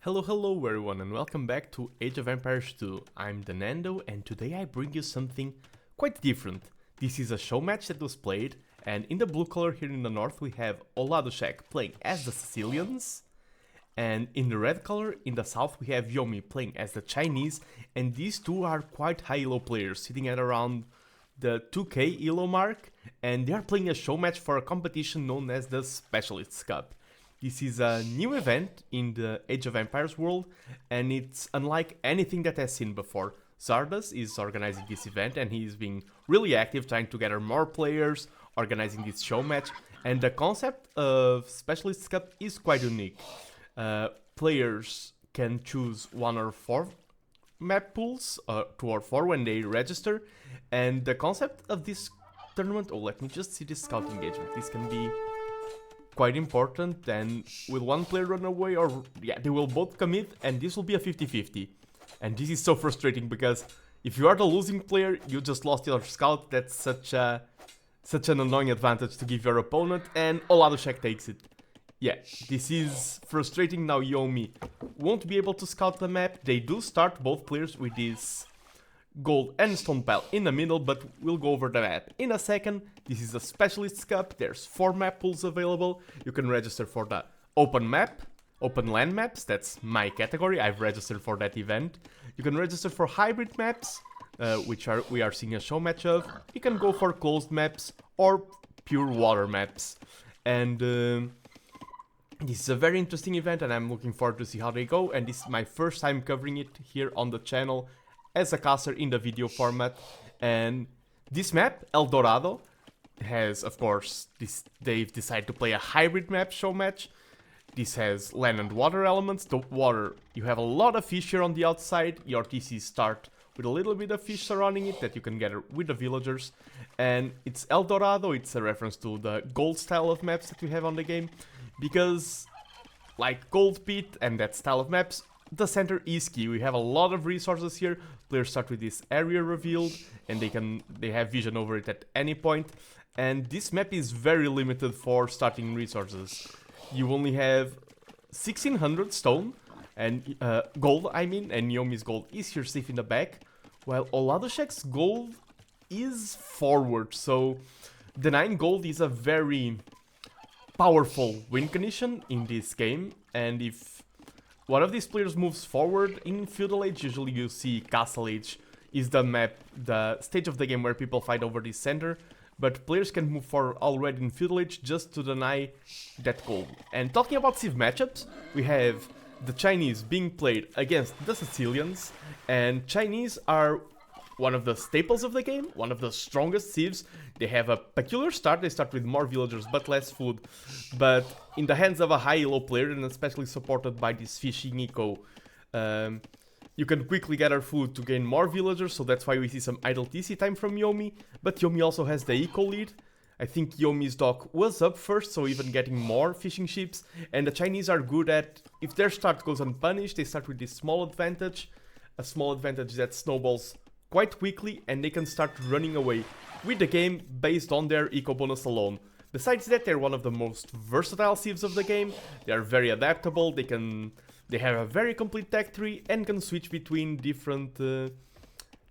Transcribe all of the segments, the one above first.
Hello everyone and welcome back to Age of Empires 2. I'm TheNando and today I bring you something quite different. This is a show match that was played, and in the blue color here in the north we have Oladushek playing as the Sicilians, and in the red color in the south we have Yomi playing as the Chinese, and these two are quite high elo players, sitting at around the 2k elo mark, and they are playing a show match for a competition known as the Specialists Cup. This is a new event in the Age of Empires world, and it's unlike anything that I've seen before. Xardas is organizing this event, and he is being really active, trying to gather more players, organizing this show match, and the concept of Specialists Cup is quite unique. Players can choose 1 or 4 map pools, 2 or 4 when they register, and the concept of this tournament, let me just see this scout engagement, this can be quite important, and will one player run away, or they will both commit, and this will be a 50-50. And this is so frustrating because if you are the losing player, you just lost your scout. That's such an annoying advantage to give your opponent, and Oladushek takes it. Yeah, this is frustrating. Now Yomi won't be able to scout the map. They do start both players with this gold and stone pile in the middle, but we'll go over the map in a second. This is a Specialists Cup. There's 4 map pools available. You can register for the open land maps. That's my category. I've registered for that event. You can register for hybrid maps, which we are seeing a show match of. You can go for closed maps or pure water maps. And this is a very interesting event, and I'm looking forward to see how they go. And this is my first time covering it here on the channel as a caster in the video format. And this map, El Dorado, has, of course, they've decided to play a hybrid map show match. This has land and water elements. The water, you have a lot of fish here on the outside. Your TCs start with a little bit of fish surrounding it that you can gather with the villagers. And it's El Dorado, it's a reference to the gold style of maps that we have on the game. Because, like Gold Pit and that style of maps, the center is key. We have a lot of resources here. Players start with this area revealed, and they have vision over it at any point. And this map is very limited for starting resources. You only have 1600 stone and gold, and Yomi's gold is here safe in the back, while Oladushek's gold is forward. So the 9 gold is a very powerful win condition in this game, and if one of these players moves forward in Feudal Age, usually you see Castle Age is the stage of the game where people fight over the center, but players can move forward already in Feudal Age just to deny that gold. And talking about Civ matchups, we have the Chinese being played against the Sicilians, and Chinese are one of the staples of the game, one of the strongest civs. They have a peculiar start. They start with more villagers but less food. But in the hands of a high elo player, and especially supported by this fishing eco, you can quickly gather food to gain more villagers, so that's why we see some idle TC time from Yomi. But Yomi also has the eco lead. I think Yomi's dock was up first, so even getting more fishing ships. And the Chinese are good at, if their start goes unpunished, they start with this small advantage. A small advantage that snowballs quite quickly, and they can start running away with the game based on their eco bonus alone. Besides that, they're one of the most versatile civs of the game. They are very adaptable. They have a very complete tech tree and can switch between different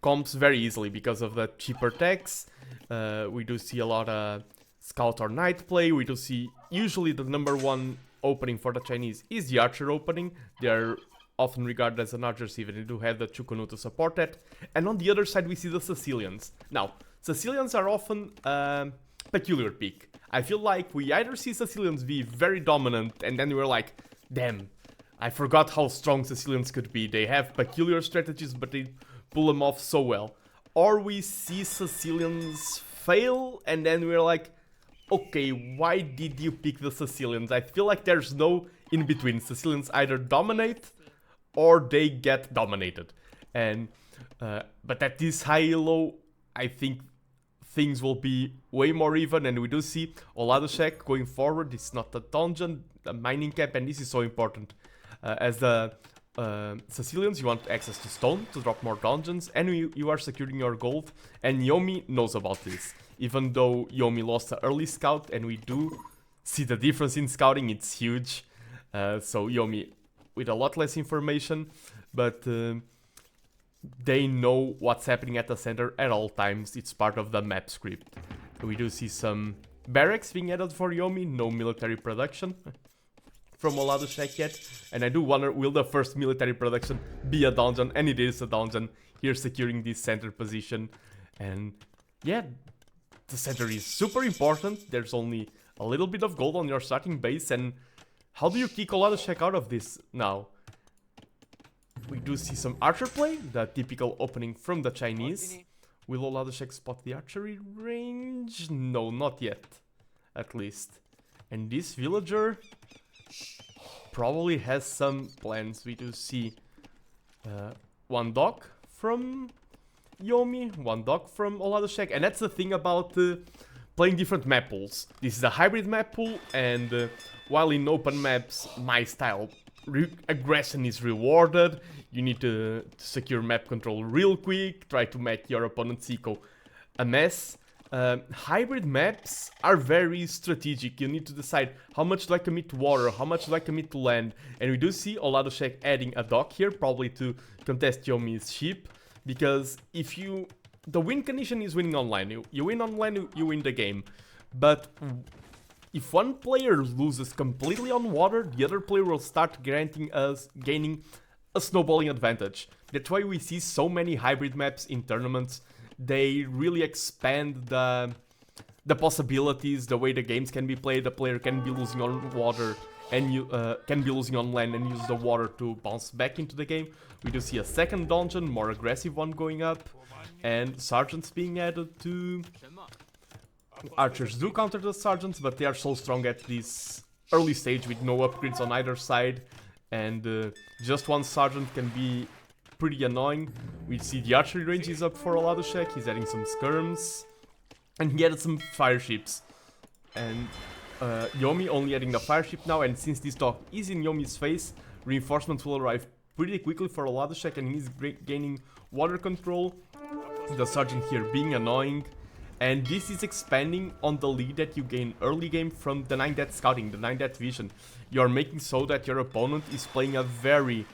comps very easily because of the cheaper techs. We do see a lot of scout or knight play. We do see usually the number 1 opening for the Chinese is the archer opening. They are often regarded as an archer civ, and they do have the Chukunu to support that. And on the other side we see the Sicilians. Now, Sicilians are often a peculiar pick. I feel like we either see Sicilians be very dominant, and then we're like, damn, I forgot how strong Sicilians could be. They have peculiar strategies, but they pull them off so well. Or we see Sicilians fail, and then we're like, okay, why did you pick the Sicilians? I feel like there's no in between. Sicilians either dominate or they get dominated. And but at this high elo, I think things will be way more even, and we do see Oladushek going forward. It's not a dungeon, a mining camp, and this is so important. As the Sicilians, you want access to stone to drop more dungeons, and you are securing your gold, and Yomi knows about this. Even though Yomi lost the early scout, and we do see the difference in scouting, it's huge. So Yomi with a lot less information, but they know what's happening at the center at all times. It's part of the map script. We do see some barracks being added for Yomi, no military production from Oladushek yet, and I do wonder, will the first military production be a donjon? And it is a donjon, here securing this center position. And yeah, the center is super important. There's only a little bit of gold on your starting base, and how do you kick Oladushek out of this now? We do see some archer play, the typical opening from the Chinese. Will Oladushek spot the archery range? No, not yet, at least. And this villager probably has some plans. We do see one dog from Yomi, one dog from Oladushek, and that's the thing about playing different map pools. This is a hybrid map pool, and while in open maps my style aggression is rewarded, you need to secure map control real quick, try to make your opponent's eco a mess. Hybrid maps are very strategic. You need to decide how much do I commit to water, how much do I commit to land, and we do see Oladushek adding a dock here, probably to contest Yomi's ship, because if you... the win condition is winning online. You win online, you win the game. But if one player loses completely on water, the other player will start gaining a snowballing advantage. That's why we see so many hybrid maps in tournaments. They really expand the possibilities, the way the games can be played. The player can be losing on water and you can be losing on land and use the water to bounce back into the game. We do see a second donjon, more aggressive one going up, and sergeants being added to... archers do counter the sergeants, but they are so strong at this early stage with no upgrades on either side, and just one sergeant can be pretty annoying. We see the archery range is up for Oladushek, he's adding some skirms, and he added some fire ships. And Yomi only adding the fire ship now, and since this dog is in Yomi's face, reinforcements will arrive pretty quickly for Oladushek, and he's gaining water control. The sergeant here being annoying, and this is expanding on the lead that you gain early game from the 9-det scouting, the 9-det vision. You're making so that your opponent is playing a very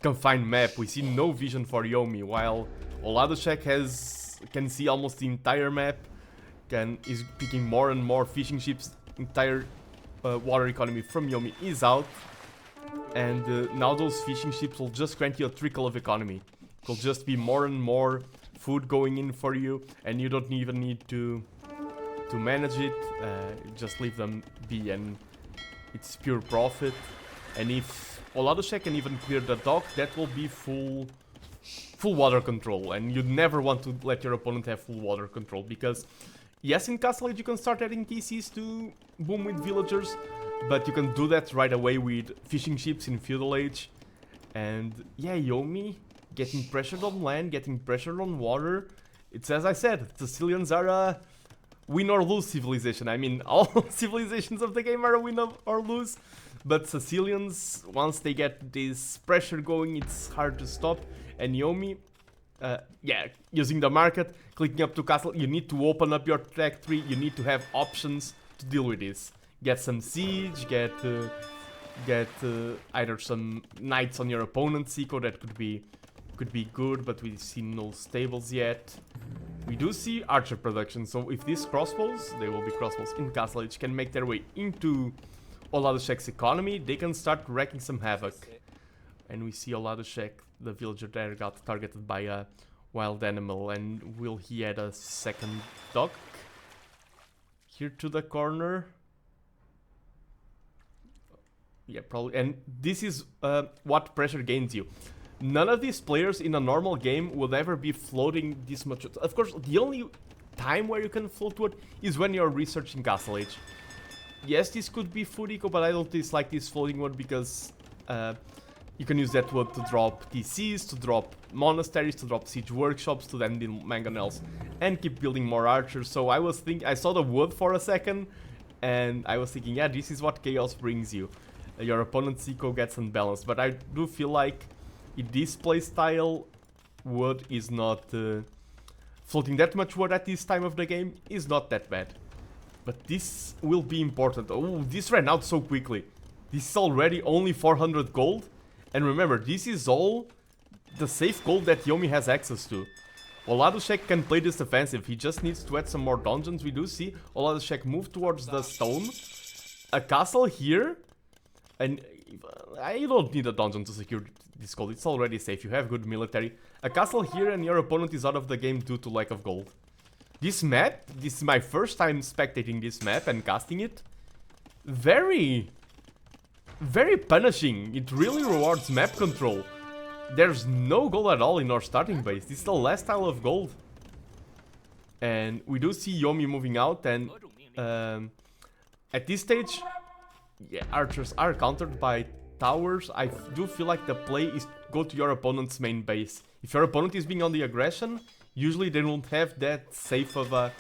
confined map. We see no vision for Yomi, while Oladushek can see almost the entire map, is picking more and more fishing ships. Entire water economy from Yomi is out, and now those fishing ships will just grant you a trickle of economy. It will just be more and more food going in for you, and you don't even need to manage it. Just leave them be, and it's pure profit. And if Oladushek can even clear the dock, that will be full water control, and you never want to let your opponent have full water control, because yes, in Castle Age you can start adding TCs to boom with villagers, but you can do that right away with fishing ships in Feudal Age. And yeah, Yomi getting pressured on land, getting pressured on water. It's as I said, Sicilians are a win or lose civilization. I mean, all civilizations of the game are a win or lose, but Sicilians, once they get this pressure going, it's hard to stop. And Yomi, yeah, using the market, clicking up to castle, you need to open up your tech tree, you need to have options to deal with this. Get some siege, get either some knights on your opponent's eco, that could be good, but we see no stables yet. We do see archer production, so if these crossbows, they will be crossbows in Castle Age, can make their way into Oladushek's economy, they can start wreaking some havoc. And we see Oladushek, the villager there, got targeted by a wild animal, and will he add a second dog here to the corner? Yeah, probably. And this is what pressure gains you. None of these players in a normal game would ever be floating this much. Of course, the only time where you can float wood is when you're researching Castle Age. Yes, this could be food eco, but I don't dislike this floating wood because you can use that wood to drop TCs, to drop monasteries, to drop siege workshops, to then build mangonels and keep building more archers. So I saw the wood for a second, and I was thinking, yeah, this is what chaos brings you. Your opponent's eco gets unbalanced, but I do feel like in this playstyle, wood is not... floating that much wood at this time of the game is not that bad. But this will be important. Oh, this ran out so quickly. This is already only 400 gold, And remember, this is all the safe gold that Yomi has access to. Oladushek can play this defensive, he just needs to add some more dungeons. We do see Oladushek move towards the stone. A castle here, and you don't need a dungeon to secure this gold, it's already safe, you have good military. A castle here and your opponent is out of the game due to lack of gold. This map, this is my first time spectating this map and casting it. Very punishing, it really rewards map control. There's no gold at all in our starting base. This is the last tile of gold. And we do see Yomi moving out, and at this stage, yeah, archers are countered by towers. I do feel like the play is go to your opponent's main base. If your opponent is being on the aggression, usually they don't have that safe of a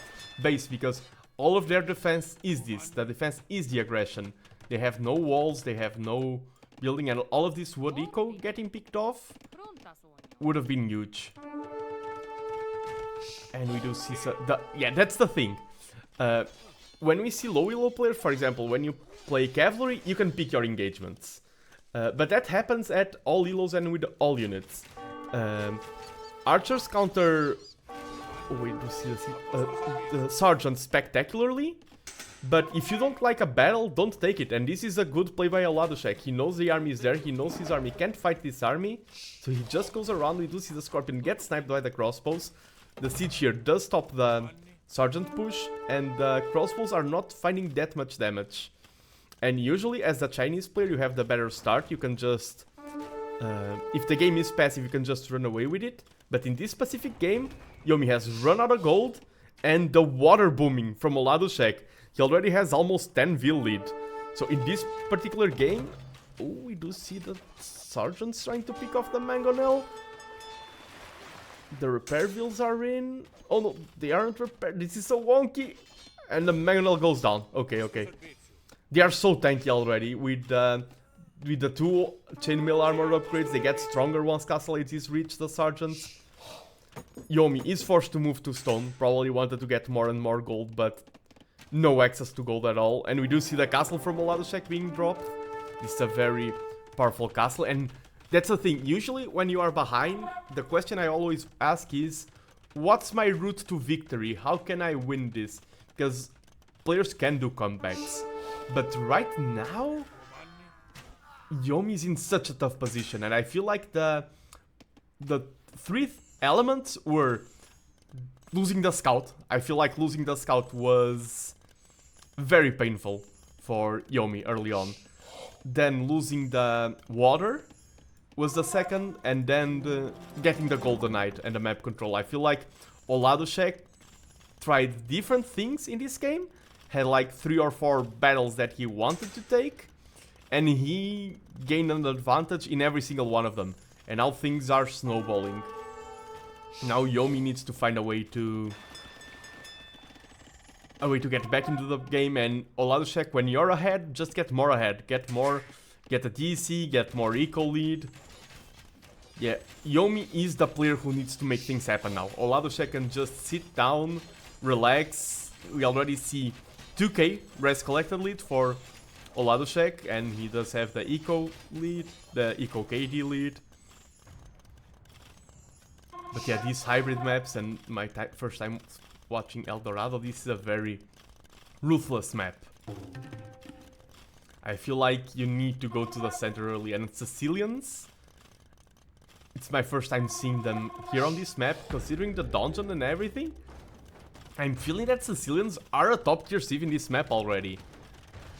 base, because all of their defense is this. The defense is the aggression. They have no walls, they have no building, and all of this wood eco getting picked off would have been huge. And we do see yeah, that's the thing. When we see low elo players, for example, when you play cavalry, you can pick your engagements. But that happens at all elos and with all units. Archers counter we do see the sergeant spectacularly. But if you don't like a battle, don't take it. And this is a good play by Oladushek. He knows the army is there, he knows his army can't fight this army. So he just goes around. We do see the Scorpion get sniped by the crossbows. The siege here does stop the sergeant push, and the crossbows are not finding that much damage. And usually as a Chinese player you have the better start. You can just... if the game is passive, you can just run away with it. But in this specific game, Yomi has run out of gold, and the water booming from Oladushek. He already has almost 10 vil lead. So in this particular game, oh, we do see the sergeants trying to pick off the mangonel. The repair vils are in. Oh no, they aren't repaired. This is so wonky. And the mangonel goes down. Okay, okay. They are so tanky already. With the 2 chainmail armor upgrades, they get stronger once Castle 8 is reached, the sergeants. Yomi is forced to move to stone. Probably wanted to get more and more gold, but no access to gold at all. And we do see the castle from Oladushek being dropped. This is a very powerful castle, and that's the thing. Usually when you are behind, the question I always ask is, what's my route to victory? How can I win this? Because players can do comebacks. But right now, Yomi is in such a tough position, and I feel like the 3 elements were losing the scout. I feel like losing the scout was very painful for Yomi early on. Then losing the water was the second, and then getting the Golden Knight and the map control. I feel like Oladushek tried different things in this game, had like 3 or 4 battles that he wanted to take, and he gained an advantage in every single one of them. And now things are snowballing. Now Yomi needs to find a way to get back into the game, and Oladushek, when you're ahead, just get more ahead. Get a DC, get more eco lead. Yeah, Yomi is the player who needs to make things happen now. Oladushek can just sit down, relax. We already see 2k res collected lead for Oladushek, and he does have the eco lead, the eco KD lead. But yeah, these hybrid maps, and my first time watching El Dorado, this is a very ruthless map. I feel like you need to go to the center early, and Sicilians, it's my first time seeing them here on this map, considering the dungeon and everything. I'm feeling that Sicilians are a top tier civ in this map already.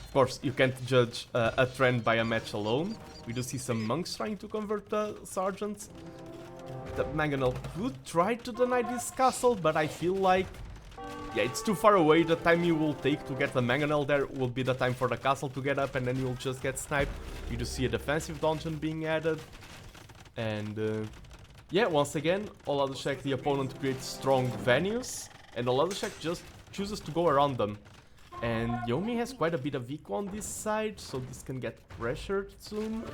Of course, you can't judge a trend by a match alone. We do see some monks trying to convert the sergeants. The mangonel would try to deny this castle, but I feel like, yeah, it's too far away. The time you will take to get the mangonel there will be the time for the castle to get up, and then you'll just get sniped. You do see a defensive dungeon being added. And yeah, once again, Oladushek, the opponent, creates strong venues, and Oladushek just chooses to go around them. And Yomi has quite a bit of eco on this side, so this can get pressured soon.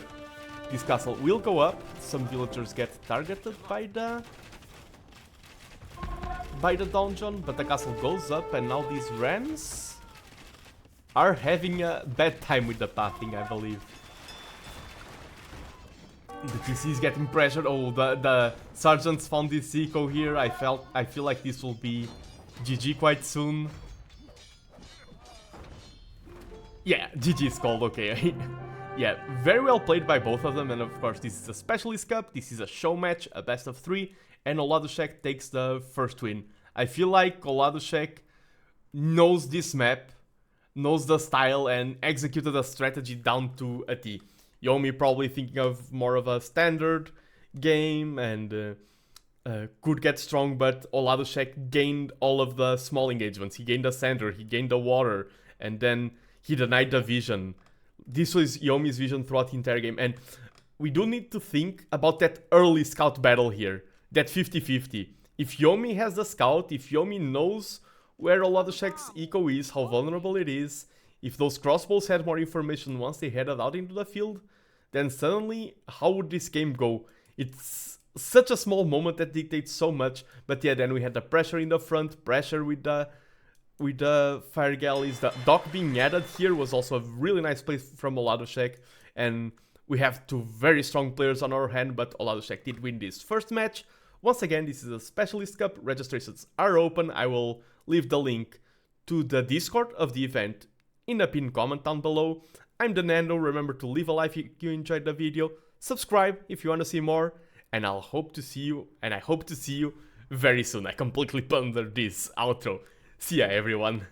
This castle will go up. Some villagers get targeted by the dungeon, but the castle goes up, and now these rams are having a bad time with the pathing, I believe. The TC is getting pressured. Oh, the sergeants found this eco here. I feel like this will be GG quite soon. Yeah, GG is called, okay. Yeah, very well played by both of them, and of course this is a Specialist Cup, this is a show match, a best of 3, and Oladushek takes the first win. I feel like Oladushek knows this map, knows the style, and executed a strategy down to a T. Yomi probably thinking of more of a standard game, and could get strong, but Oladushek gained all of the small engagements. He gained the center, he gained the water, and then he denied the vision. This was Yomi's vision throughout the entire game, and we do need to think about that early scout battle here, that 50-50. If Yomi has the scout, if Yomi knows where Oladushek's eco is, how vulnerable it is, if those crossbows had more information once they headed out into the field, then suddenly, how would this game go? It's such a small moment that dictates so much, but yeah, then we had the pressure in the front, pressure with the fire galleys. The dock being added here was also a really nice play from Oladushek, and we have two very strong players on our hand, but Oladushek did win this first match. Once again, this is a Specialist Cup, registrations are open. I will leave the link to the Discord of the event in a pinned comment down below. I'm TheNando, remember to leave a like if you enjoyed the video, subscribe if you want to see more, and I hope to see you very soon. I completely pondered this outro. See ya, everyone.